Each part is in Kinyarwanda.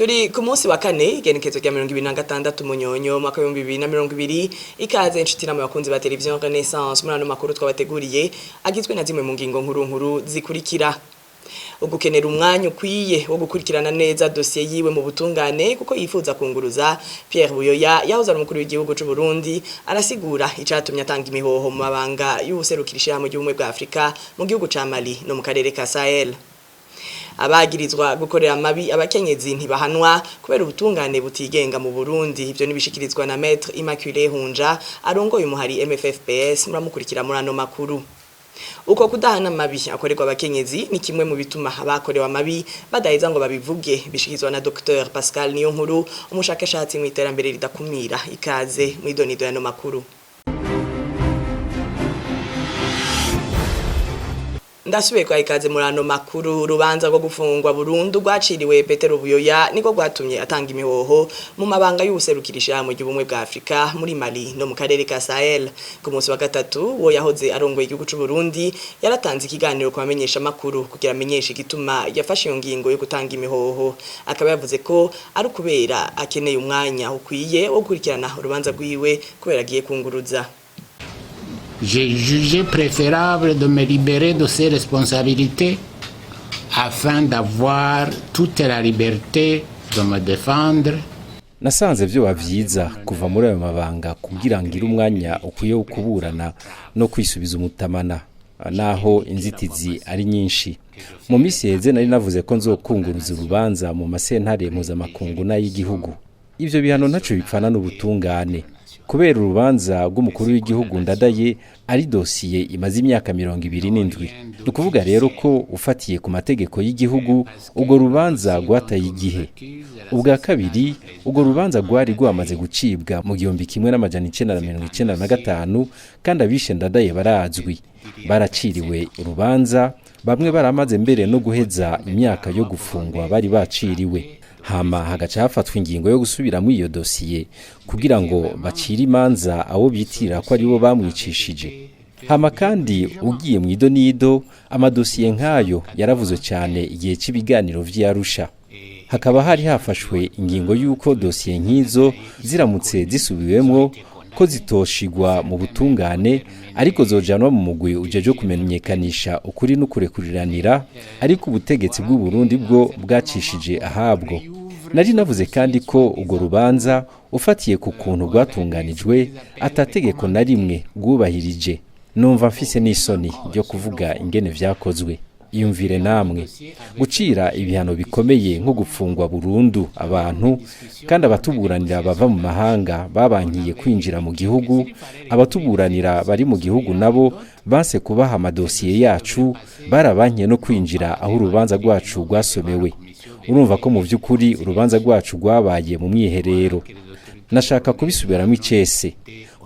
Turi ku munsi wa kane igenekezo rya 2026 Munyonyo mwaka 2020 ikaze inshuti namwe bakunzi ba televiziyo Renaissance muri ano makuru twabateguriye agizwe na zimwe mu ngingo nkuru zikurikira. Ugukenera umwanya ukwiye wo gukurikirana neza dossier yiwe mu butungane kuko yifuza kunguruza. Pierre Buyoya yahoze ari umukuru w'igihugu cy'u Burundi arasigura icatumye atanga imihoho mu mabanga y'ubuserukirishije mu gihugu bwa Afrika mu gihugu ca Mali no mu karere ka Sahel. Abagirizwa gukorera amabi abakenyezi ntibahanwa kubera ubutungane butigenga mu Burundi. Ivyo nibishikirizwa na Maître Immaculée Hunja arongoye umuhari MFFPS muramukurikira muri ano makuru. Uko kudahana amabi akorerwa abakenyezi ni kimwe mu bituma abakorewe amabi badaheza ngo babivuge, bishikizwa na Dr Pascal Niyonkuru umushakashatsi mu iterambere ridakumira. Ikaze mu idonido y'ano makuru. Ndasubiye kwa ikaze muri ano makuru. Urubanza rwo gufungwa burundu rwaciriwe Petero Buyoya niko rwatumye atanga imihoho mu mabanga y'ubuserukirishije mu gihugu bwa Afrika muri Mali no mu karere ka Sahel. Ku munsi wa gatatu wo yahoze arongoye igihugu cy'u Burundi yaratanze ikiganiro ku bamenyesha makuru kugira amenyeshe igituma yafashe iyo ngingo yo gutanga imihoho. Akaba yavuze ko ari kubera akeneye umwanya ukwiye wo gukurikirana urubanza rwiwe kubera agiye kunguruza. J'ai jugé préférable de me libérer de ces responsabilités afin d'avoir toute la liberté de me défendre. Nasanze vyo bavyiza kuva muri ayo mabanga kugira ngire umwanya ukwiye wo kuburana no kwisubiza umutamana naho inzitizi ari nyinshi. Mu misi yeze nari navuze ko nzokunguruza urubanza mu masentare mpuzamakungu n'ay'igihugu. Ivyo bihano ntaco bipfana n'ubutungane. Kubera urubanza rw'umukuru w'igihugu Ndadaye ari dosiye imaze imyaka 27. Dukuvuga rero ko ufatiye ku mategeko y'igihugu ubwo rubanza rwataye igihe. Ubwa kabiri ubwo rubanza rwari rwamaze gucibwa mu 1995 kandi abishe Ndadaye barazwi. Baraciriwe urubanza, bamwe baramaze mbere no guheza imyaka yo gufungwa bari baciriwe. Hama hagaca hafatwa ingingo yo gusubira mu iyo dosiye kugira ngo bacire imanza abo bitira ko ari bo bamwicishije. Hama kandi ugiye mu idonido amadosiye nkayo yaravuze cyane igihe cy'ibiganiro vy'Arusha. Hakaba hari hafashwe ingingo y'uko dosiye nkizo ziramutse zisubiwemwo ko zitoshigwa mu butungane ariko zojanwa mu mugwi ujeje kumenyekanisha ukuri n'ukurekuriranira, ariko ubutegetsi bw'u Burundi bwo bwacishije ahabwo. Nari navuze kandi ko ubwo rubanza ufatiye ku kuntu rwatunganijwe atategeko na rimwe rwubahirije. Numva mfise n'isoni ryo kuvuga ingene vyakozwe. Iyumvire namwe gucira ibihano bikomeye nko gufungwa burundu abantu kandi abatuburanira bava mu mahanga babankiye kwinjira mu gihugu, abatuburanira bari mu gihugu nabo banse kubaha amadosiye yacu, barabankiye no kwinjira aho urubanza rwacu rwasomewe. Urumva ko mu vy'ukuri urubanza rwacu rwabaye mu mwiherero. Nashaka kubisubiramo icese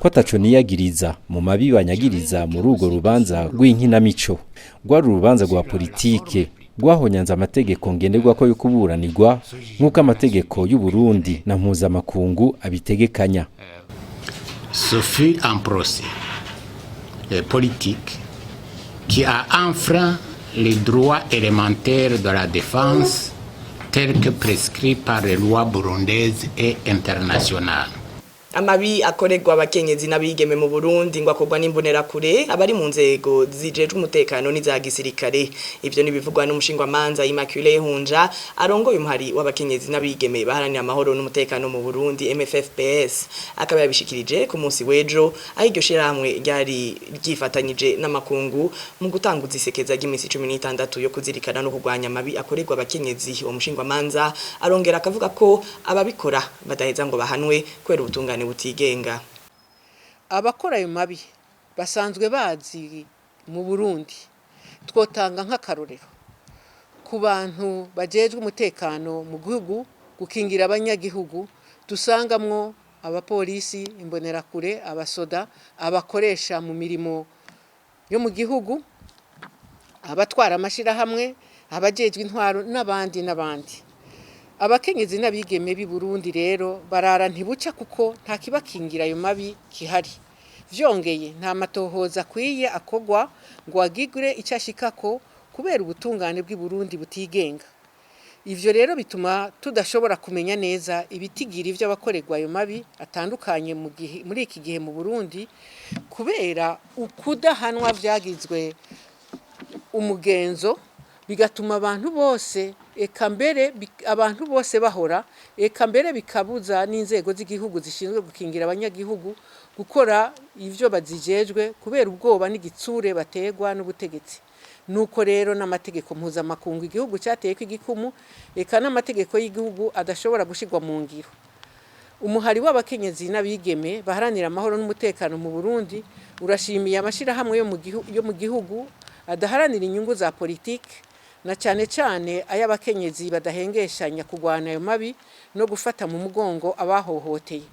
ko ataco niyagiriza mu mabi banyagiriza muri urwo rubanza rw'inkinamico. Rwari urubanza rwa politike rwahonyanza amategeko ngenderwako yo kuburanirwa nk'uko amategeko y'u Burundi na mpuzamakungu abitegekanya. Ce fut un procès politique qui a enfreint les droits élémentaires de la défense tels que prescrits par les lois burundaises et internationales. Amabi akorerwa abakenyezi n'abigeme mu Burundi ngo akorwa n'imbonera kure abari mu nzego zijejwe umutekano n'iza gisirikare. Ivyo nibivugwa n'umushingwa manza Immaculée Hunja arongoye umuhari w'abakenyezi n'abigeme baharanira amahoro n'umutekano mu Burundi MFFPS. Akaba yabishikirije ku munsi w'ejo aho iryo shirahamwe ryari ryifatanyije n'amakungu mu gutanguza isekeza ry'imisi 16 yo kuzirikana no kurwanya amabi akorerwa abakenyezi. Umushingwa manza arongera akavuga ko ababikora badaheza ngo bahanwe kwera ubutungane butigenga. Abakora ayo mabi basanzwe bazi mu Burundi. Twotanga nk'akarorero ku bantu bajejwe umutekano mu gihugu gukingira abanyagihugu, dusangamwo abapolisi, imbonerakure, abasoda, abakoresha mu mirimo yo mu gihugu, abatwara amashirahamwe, abajejwe intwaro n'abandi. Abakenyezi n'abigeme b'i Burundi rero barara ntibuca kuko nta kibakingira ayo mabi kihari. Vyongeye nta matohoza kwiye akogwa ngo agigure icashikako kubera ubutungane bw'i Burundi butigenga. ivyo rero bituma tudashobora kumenya neza ibitigira ivyo abakorerwa ayo mabi atandukanye muri iki gihe mu Burundi kubera ukudahanwa vyagizwe umugenzo bigatuma abantu bose eka mbere abantu bose bahora eka mbere bikabuza n'inzego z'igihugu zishinzwe gukingira abanyagihugu gukora ivyo bazijejwe kubera ubwoba n'igitsure bategwa n'ubutegetsi. Nuko rero n'amategeko mpuzamakungu igihugu cyateye kw'igikumu eka n'amategeko y'igihugu adashobora gushirwa mu ngiro. Umuhari w'abakenyezi n'abigeme baharanira amahoro n'umutekano mu Burundi urashimiye amashirahamwe yo mu gihugu adaharanira inyungu za politike na cyane cyane ay'abakenyezi badahengeshanya kugwana ayo mabi no gufata mu mugongo abahohoteye.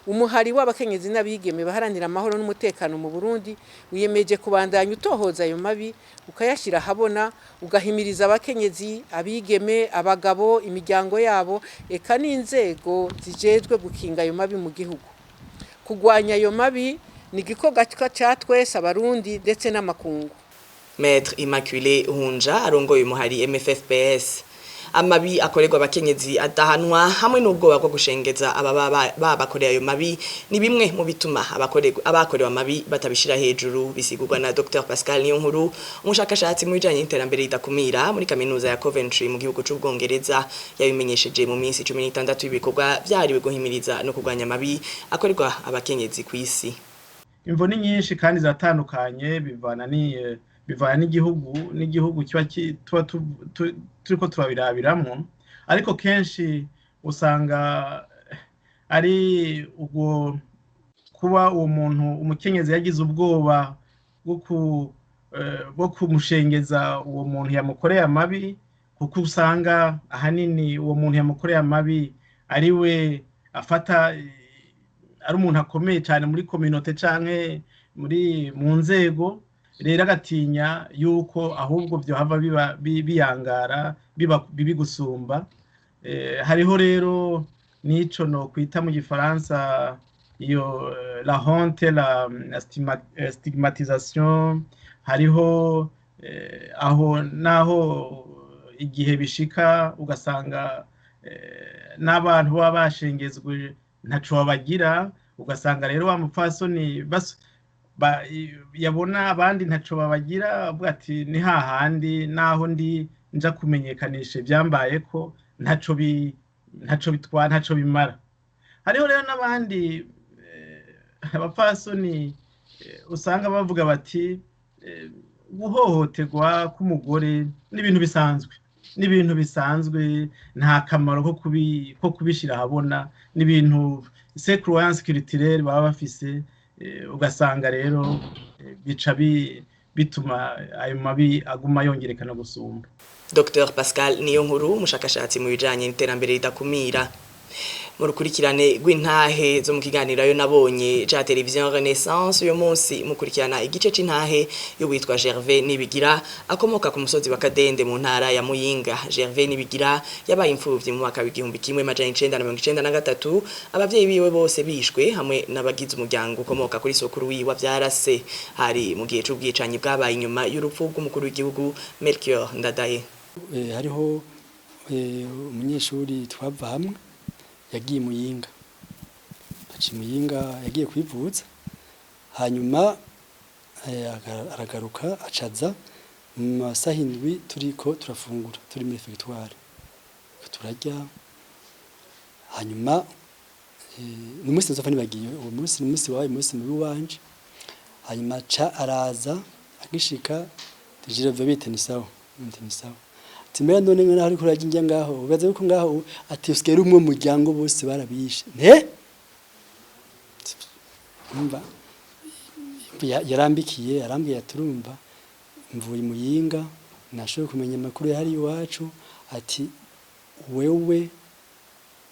Umuhari w'abakenyezi n'abigeme baharanira amahoro n'umutekano mu Burundi wiyemeje kubandanya utohoza ayo mabi ukayashira habona ugahimiriza abakenyezi abigeme abagabo imiryango yabo eka n'inzego zijejwe gukinga ayo mabi mu gihugu. Kugwanya ayo mabi ni igikorwa ca twese abarundi ndetse n'amakungu. Maître Immaculée Hunja arongoye umuhari MFFPS. Amabi akorerwa abakenyezi adahanwa hamwe n'ubwoba bwo gushengeza babakoreye ayo mabi ni bimwe mu bituma abakorewe amabi batabishira hejuru bisigurwa na Dr Pascal Niyonkuru umushakashatsi mu bijanye n'iterambere ridakumira muri kaminuza ya Coventry mu gihugu c'Ubwongereza yabimenyesheje mu minsi 16 y'ibikorwa byariwe guhimiriza no kurwanya amabi akorerwa abakenyezi ku isi. Imvo ni nyinshi kandi zatandukanye bivana n'igihugu kiba turiko turabirabiramwo ariko kenshi usanga ari ubwo kuba uwo muntu umukenyezi yagize ubwoba bwo kumushengeza uwo muntu yamukoreye amabi kuko usanga ahanini uwo muntu yamukoreye amabi ari we afata ari umuntu akomeye cyane muri communauté canke mu nzego rero agatinya yuko ahubwo byo hava biyangara bibi gusumba. Hariho rero nico no kwita mu gifaransa iyo la honte la stigmatisation hariho aho naho igihe bishika ugasanga n'abantu baba bashengezwe ntaco babagira ugasanga rero wa mupfasoni yabona abandi ntaco babagira avuga ati ni hahandi naho ndi nja kumenyekanisha byambaye ko ntaco bimara. Hariho rero n'abandi abapfasoni usanga bavuga bati guhohoterwa k'umugore n'ibintu bisanzwe nta kamaro ko kubishira habona n'ibintu c'est croyance culturelle baba bafise ugasanga rero bica bituma ayo mabi aguma yongerekana gusumba. Dr Pascal Niyonkuru umushakashatsi mu bijanye n'iterambere ridakumira mu rukurikirane rw'intahe zo mu kiganiro yo nabonye ca televiziyo Renaissance uyo munsi mukurikirana igice c'intahe yo witwa Gervais Nibigira akomoka ku musozi wa Kadende mu ntara ya Muyinga. Gervais Nibigira yabaye imfuvyi mu mwaka w'igihumbi kimwe majana 1993 abavyeyi biwe bose bishwe hamwe n'abagize umuryango ukomoka kuri sokuru wiwa vyarase hari mu gihe c'ubwicanyi bwabaye inyuma y'urupfu rw'umukuru w'igihugu Melchior Ndadaye. Hariho umunyeshuri twava hamwe yagiye Muyinga yagiye kwivuza hanyuma aragaruka acaza mu masaha 7 turiko turafungura turi muri refectoire turarya hanyuma n'umunsi nzofa nibagiye uwo munsi wawe munsi muri wanje hanyuma ca araza agishika tujire vebite ni sawa timera none ngana hari kurajya njya ngaho ubaze yuko ngaho ati usikera umwe muryango bose barabishe umva yarambikiye arambwiye aturumva mvuye Muyinga nashoboye kumenya amakuru yari iwacu ati wewe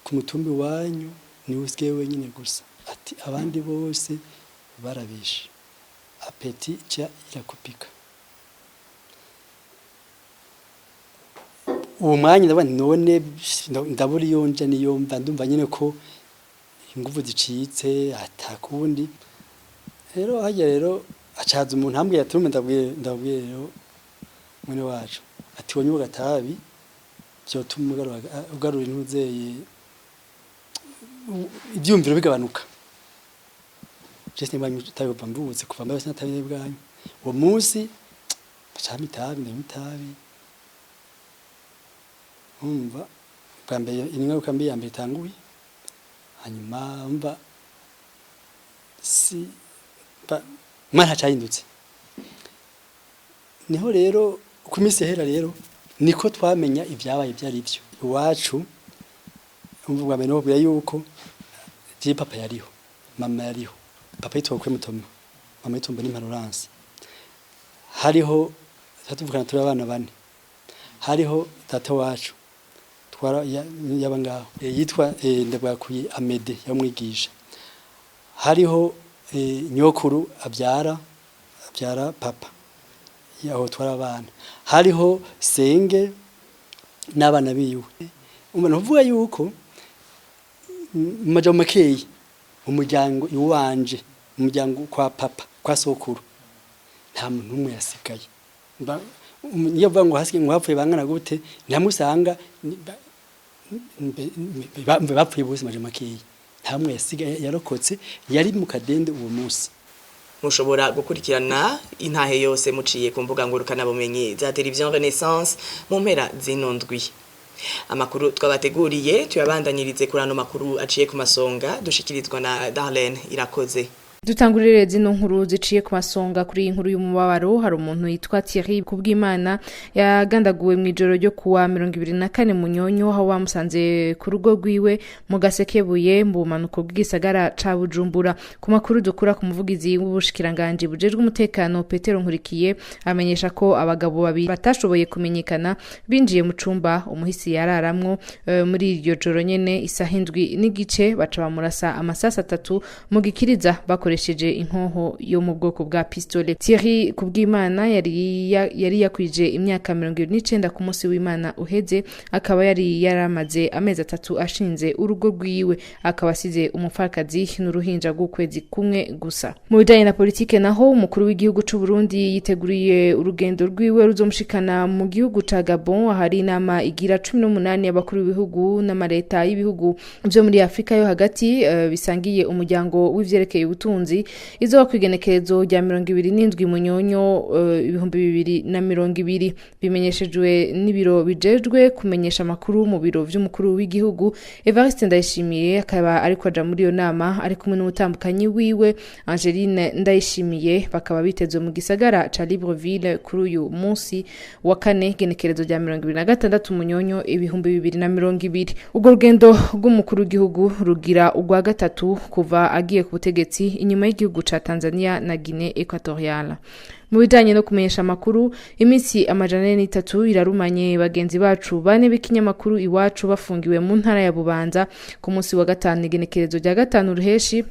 ku mutumbi wanyu ni usigaye wenyine gusa ati abandi bose barabishe apeti cya irakupika. Uwo mwanya ndabona none ndabura yonja niyomva ndumva nyine ko ingufu zicitse atakundi rero hajya rero acaza umuntu hambwe yaturume ndabwiye rero mwene wacu ati wonyuga gatabi vyotuma ugarura intuzeye ivyumviro bigabanuka. Jeste mbanyu tayo bambuze kuva mbaye sinatabiye bwanyu. Uwo munsi bacama itabi ndamitabi. Umva kwambeye ingaruka mbi yambere tanguye. Hanyuma umva si mwana cyahindutse. Niho rero ku minsi hera rero niko twamenya ibyabaye byari byo. Iwacu umvuga bene bobya yuko je papa yariho, mama yariho. Papa yitwa Mutoma, mama yitwa Imparurance. Hariho tatuvugana turi abana bane. Hariho data wacu twara yabangaho yitwa ndabwakuye Amede yamwigisha. Hariho nyokuru abyara papa yaho twara abana. Hariho senge n'abana biwe. Umuntu uvuga yuko majamo makeyi umuryango iwanje umuryango kwa papa kwa sokuru nta muntu umwe yasigaye. Niyo vuga ngo hasigaye ngo hapfuye bangana gute ntamusanga bapfuye bose majamo makeyi. Hamwe yasigaye yarokotse yari mu kadende uwo munsi. Mushobora gukurikirana intahe yose muciye ku mbuga ngurukana bumenyi za Television Renaissance mu mpera z'inondwi. Amakuru twabateguriye tuyabandanyirize kurano makuru aciye ku masonga dushikirizwa na Darlene Irakoze. Dutangurire zino nkuru ziciye ku masonga kuri inkuru y'umubabaro. Hari umuntu yitwa Thierry Kubwimana yagandaguwe mu ijoro ryo kuwa 24 Munyonyo aho bamusanze ku rugo rwiwe mu Gasekebuye mu bumanuko bw'isagara ca Bujumbura. Ku makuru dukura ku muvugizi w'ubushikiranganje bujejwe umutekano Petero Nkurikiye amenyesha ko abagabo babiri batashoboye kumenyekana binjiye mu cumba umuhisi yararamwo muri iryo joro nyene isaha 7 n'igice baca bamurasa amasasa 3 mu gikiriza bakoresheje inkoho yo mu bwoko bwa pistole. Thierry Kubwimana yari yakwije imyaka 29 ku munsi w'Imana uheze, akaba yari yaramaze amezi 3 ashinze urugo rwiwe, akaba asize umupfakazi n'uruhinja rw'ukwezi kumwe gusa. Mu bijanye na politike naho umukuru w'igihugu c'u Burundi yiteguriye urugendo rwiwe ruzomushikana mu gihugu ca Gabon. Hari inama igira 18 y'abakuru b'ibihugu n'amareta y'ibihugu byo muri Afrika yo hagati bisangiye umuryango w'ivyerekeye ubutunzi izo kwigenekerezo rya 27 Munyonyo 2020 bimenyeshejwe n'ibiro bijejwe kumenyesha makuru mu biro vy'umukuru w'igihugu. Evariste Ndayishimiye akaba ariko aja muri yo nama ari kumwe n'umutambukanyi wiwe Angeline Ndayishimiye, bakaba bitezwe mu gisagara ca Libreville kuri uyu munsi wa 4 genekerezo rya 26 Munyonyo 2020. Ubwo rugendo rw'umukuru w'igihugu rugira ugwa gatatu kuva agiye ku butegetsi inyuma y'igihugu ca Tanzania na Guinea Equatoriale. Mu bijanye no kumenyesha makuru, iminsi 103 irarumanye bagenzi bacu bane b'ikinyamakuru Iwacu bafungiwe mu ntara ya Bubanza ku munsi wa 5 igenekerezo rya 5 ruheshi.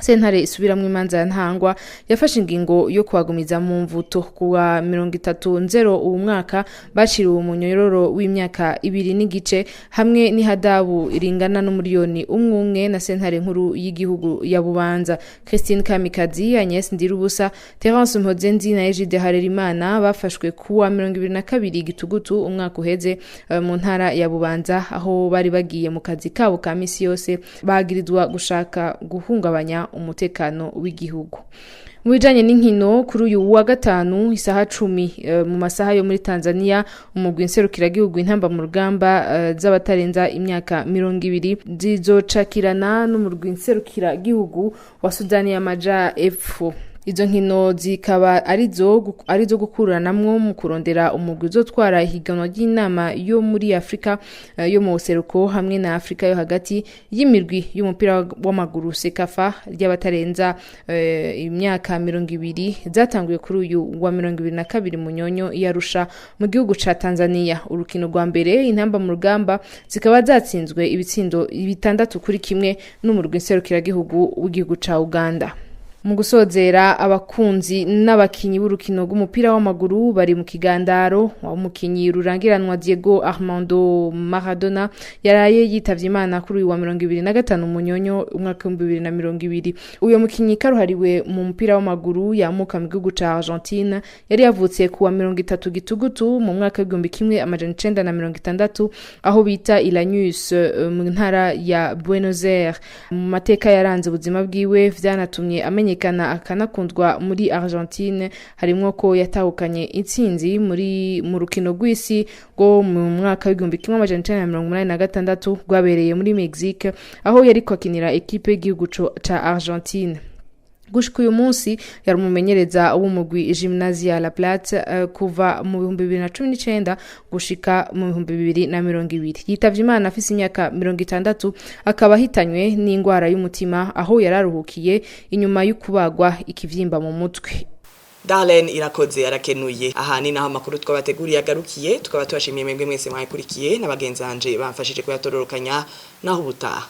Sentare isubiramwe imanza ya Ntangwa yafashe ingingo yo kwagumiza mu mvuto kuwa 30 uwo mwaka baciriwe umunyororo w'imyaka 2 n'igice hamwe n'ihadabu iringana n'umuriyoni umwe na sentare nkuru y'igihugu ya Bubanza. Christine Kamikazi, Agnes Ndirubusa, Terence Mpozenzi na Egide Harerimana bafashwe kuwa 22 Gitugutu umwaka uheze mu ntara ya Bubanza aho bari bagiye mu kazi kabo ka misi yose bagirizwa gushaka guhungabanya umutekano w'igihugu. Mu bijanye n'inkino kuri uyu wa 5 isaha 10 mu masaha yo muri Tanzania umugwi nserukiragihugu intamba mu rugamba z'abatarenza imyaka 20 zizocakirana n'umugwi nserukiragihugu wa Sudani y'Amaja Epfo. Izo nkino zikaba arizo gukuranamwo mu kurondera umugwi uzotwara ihiganwa ry'inama yo muri Afrika yo mu seruko hamwe na Afrika yo hagati y'imirwi y'umupira w'amaguru Sekafa ry'abatarenza imyaka 20 zatanguye kuri uyu wa 22 Munyonyo yarusha mu gihugu ca Tanzania. Urukino rwa mbere intamba mu rugamba zikaba zatsinzwe ibitsindo 6-1 n'umurwi nserukiragihugu w'igihugu ca Uganda. Mu gusozera abakunzi n'abakinyi b'urukino rw'umupira w'amaguru bari mu kigandaro umukinyi rurangiranwa Diego Armando Maradona yaraye yitavye Imana kuri uyu wa 25 Munyonyo umwaka wa 2020. Uyo mukinyi karuhariwe mu mupira w'amaguru yamuka mu gihugu ca Argentine yari yavutse ku wa 30 Gitugutu mu mwaka wa 1960 aho bita Lanús mu ntara ya Buenos Aires. Mu mateka yaranze ubuzima bwiwe vyanatumye amenyekana akanakundwa muri Argentine, harimwo ko yatahukanye intsinzi mu rukino rw'isi rwo mu mwaka wa 1986 rwabereye muri Mexique aho yari kwakinira ekipe y'igihugu ca Argentine. Gushika uyu munsi yari umumenyereza w'umugwi Gimnasia La Plata kuva mu 2019 gushika mu 2020. Yitavye Imana afise imyaka 60 akaba ahitanywe n'ingwara y'umutima aho yararuhukiye inyuma y'ukubagwa ikivyimba mu mutwe. Darlene Irakoze arakenuye. Aha ni naho amakuru twabateguriye agarukiye, tukaba tubashimiye mwebwe mwese mwayikurikiye n'abagenzanje bamfashije kuyatororokanya naho ubutaha.